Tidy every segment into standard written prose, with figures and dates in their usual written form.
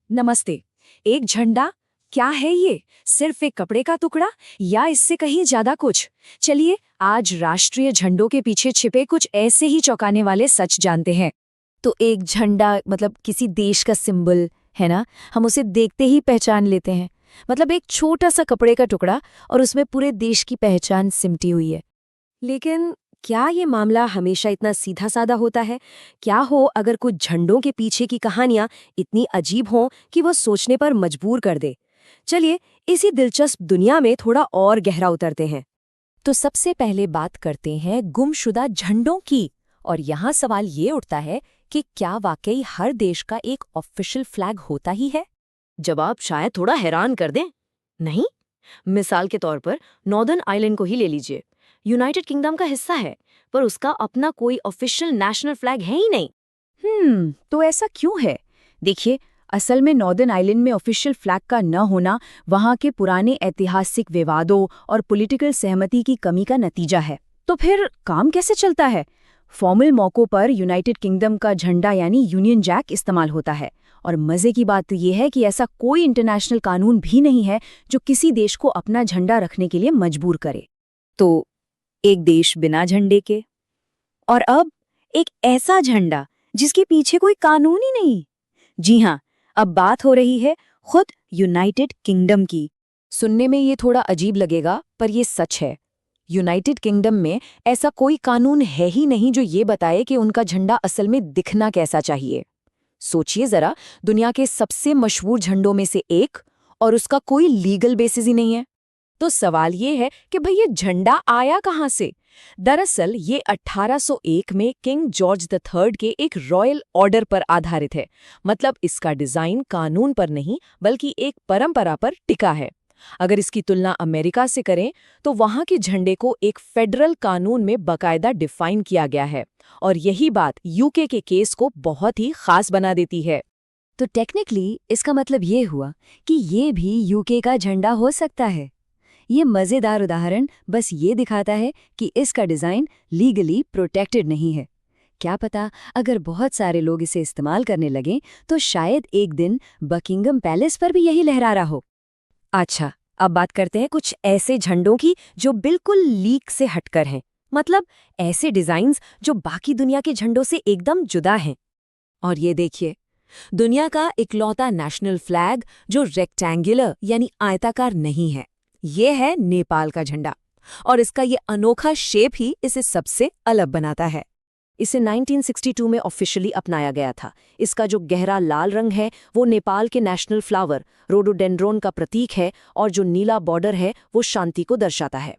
नमस्ते। एक झंडा? क्या है ये? सिर्फ एक कपड़े का टुकड़ा या इससे कहीं ज्यादा कुछ? चलिए आज राष्ट्रीय झंडों के पीछे छिपे कुछ ऐसे ही चौंकाने वाले सच जानते हैं। तो एक झंडा मतलब किसी देश का सिंबल है ना। हम उसे देखते ही पहचान लेते हैं। मतलब एक छोटा सा कपड़े का टुकड़ा और उसमें पूरे देश की पहचान सिमटी हुई है। लेकिन क्या ये मामला हमेशा इतना सीधा साधा होता है? क्या हो अगर कुछ झंडों के पीछे की कहानियां इतनी अजीब हों कि वो सोचने पर मजबूर कर दे? चलिए इसी दिलचस्प दुनिया में थोड़ा और गहरा उतरते हैं। तो सबसे पहले बात करते हैं गुमशुदा झंडों की। और यहाँ सवाल ये उठता है कि क्या वाकई हर देश का एक ऑफिशियल फ्लैग होता ही है? जवाब शायद थोड़ा हैरान कर दें। नहीं। मिसाल के तौर पर नॉर्दर्न आइलैंड को ही ले लीजिए। यूनाइटेड किंगडम का हिस्सा है, पर उसका अपना कोई ऑफिशियल नेशनल फ्लैग है ही नहीं। तो ऐसा क्यों है? देखिए, असल में नॉर्दर्न आइलैंड में ऑफिशियल फ्लैग का न होना वहाँ के पुराने ऐतिहासिक विवादों और पॉलिटिकल सहमति की कमी का नतीजा है। तो फिर काम कैसे चलता है? फॉर्मल मौकों पर यूनाइटेड किंगडम का झंडा यानी यूनियन जैक इस्तेमाल होता है। और मजे की बात तो ये है कि ऐसा कोई इंटरनेशनल कानून भी नहीं है जो किसी देश को अपना झंडा रखने के लिए मजबूर करे। तो एक देश बिना झंडे के, और अब एक ऐसा झंडा जिसके पीछे कोई कानून ही नहीं। जी हाँ, अब बात हो रही है खुद यूनाइटेड किंगडम की। सुनने में ये थोड़ा अजीब लगेगा, पर ये सच है। यूनाइटेड किंगडम में ऐसा कोई कानून है ही नहीं जो ये बताए कि उनका झंडा असल में दिखना कैसा चाहिए। सोचिए जरा, दुनिया के सबसे मशहूर झंडों में से एक, और उसका कोई लीगल बेसिस ही नहीं है। तो सवाल ये है कि भाई ये झंडा आया कहाँ से? दरअसल ये 1801 में किंग जॉर्ज III के एक रॉयल ऑर्डर पर आधारित है। मतलब इसका डिजाइन कानून पर नहीं बल्कि एक परंपरा पर टिका है। अगर इसकी तुलना अमेरिका से करें तो वहाँ के झंडे को एक फेडरल कानून में बकायदा डिफाइन किया गया है, और यही बात यूके के केस को बहुत ही खास बना देती है। तो टेक्निकली इसका मतलब ये हुआ कि ये भी यूके का झंडा हो सकता है। ये मज़ेदार उदाहरण बस ये दिखाता है कि इसका डिज़ाइन लीगली प्रोटेक्टेड नहीं है। क्या पता अगर बहुत सारे लोग इसे इस्तेमाल करने लगें तो शायद एक दिन बकिंगम पैलेस पर भी यही लहरा रहा हो। अच्छा, अब बात करते हैं कुछ ऐसे झंडों की जो बिल्कुल लीक से हटकर हैं। मतलब ऐसे डिजाइन्स जो बाकी दुनिया के झंडों से एकदम जुदा हैं। और ये देखिए, दुनिया का इकलौता नेशनल फ्लैग जो रेक्टेंगुलर यानी आयताकार नहीं है, ये है नेपाल का झंडा। और इसका ये अनोखा शेप ही इसे सबसे अलग बनाता है। इसे 1962 में ऑफिशियली अपनाया गया था। इसका जो गहरा लाल रंग है वो नेपाल के नेशनल फ्लावर रोडोडेंड्रोन का प्रतीक है, और जो नीला बॉर्डर है वो शांति को दर्शाता है।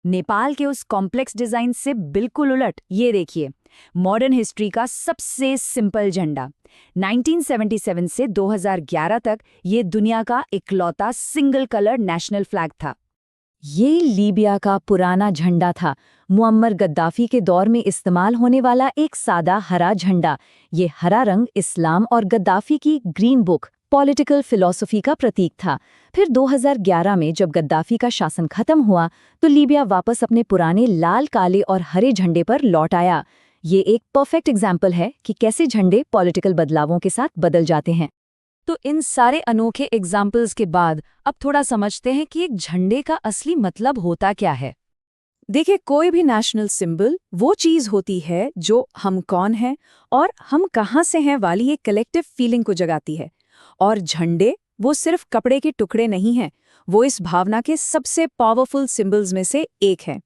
नेपाल के उस कॉम्प्लेक्स डिजाइन से बिल्कुल उलट ये देखिए, मॉडर्न हिस्ट्री का सबसे सिंपल झंडा। 1977 से 2011 तक ये दुनिया का इकलौता सिंगल कलर नेशनल फ्लैग था। ये लीबिया का पुराना झंडा था, मुअम्मर गद्दाफी के दौर में इस्तेमाल होने वाला एक सादा हरा झंडा। ये हरा रंग इस्लाम और गद्दाफी की ग्रीन बुक पॉलिटिकल फिलॉसफी का प्रतीक था। फिर 2011 में जब गद्दाफी का शासन खत्म हुआ तो लीबिया वापस अपने पुराने लाल, काले और हरे झंडे पर लौट आया। ये एक परफेक्ट एग्जाम्पल है कि कैसे झंडे पॉलिटिकल बदलावों के साथ बदल जाते हैं। तो इन सारे अनोखे एग्जाम्पल्स के बाद अब थोड़ा समझते हैं कि एक झंडे का असली मतलब होता क्या है। देखिए, कोई भी नेशनल सिंबल वो चीज होती है जो हम कौन हैं और हम कहाँ से हैं वाली एक कलेक्टिव फीलिंग को जगाती है। और झंडे वो सिर्फ कपड़े के टुकड़े नहीं हैं, वो इस भावना के सबसे पावरफुल सिंबल्स में से एक है।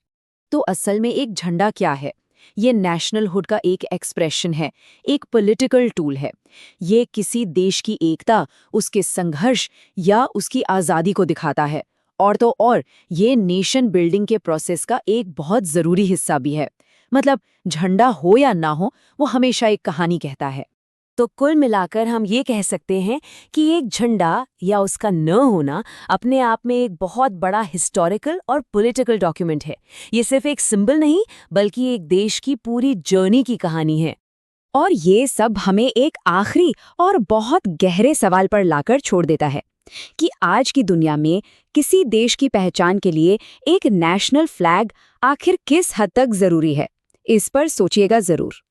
तो असल में एक झंडा क्या है? ये नेशनलहुड का एक एक्सप्रेशन है, एक पॉलिटिकल टूल है। ये किसी देश की एकता, उसके संघर्ष या उसकी आज़ादी को दिखाता है। और तो और ये नेशन बिल्डिंग के प्रोसेस का एक बहुत ज़रूरी हिस्सा भी है। मतलब झंडा हो या ना हो, वो हमेशा एक कहानी कहता है। तो कुल मिलाकर हम ये कह सकते हैं कि एक झंडा या उसका न होना अपने आप में एक बहुत बड़ा हिस्टोरिकल और पॉलिटिकल डॉक्यूमेंट है। ये सिर्फ एक सिंबल नहीं बल्कि एक देश की पूरी जर्नी की कहानी है। और ये सब हमें एक आखिरी और बहुत गहरे सवाल पर लाकर छोड़ देता है कि आज की दुनिया में किसी देश की पहचान के लिए एक नेशनल फ्लैग आखिर किस हद तक जरूरी है। इस पर सोचिएगा जरूर।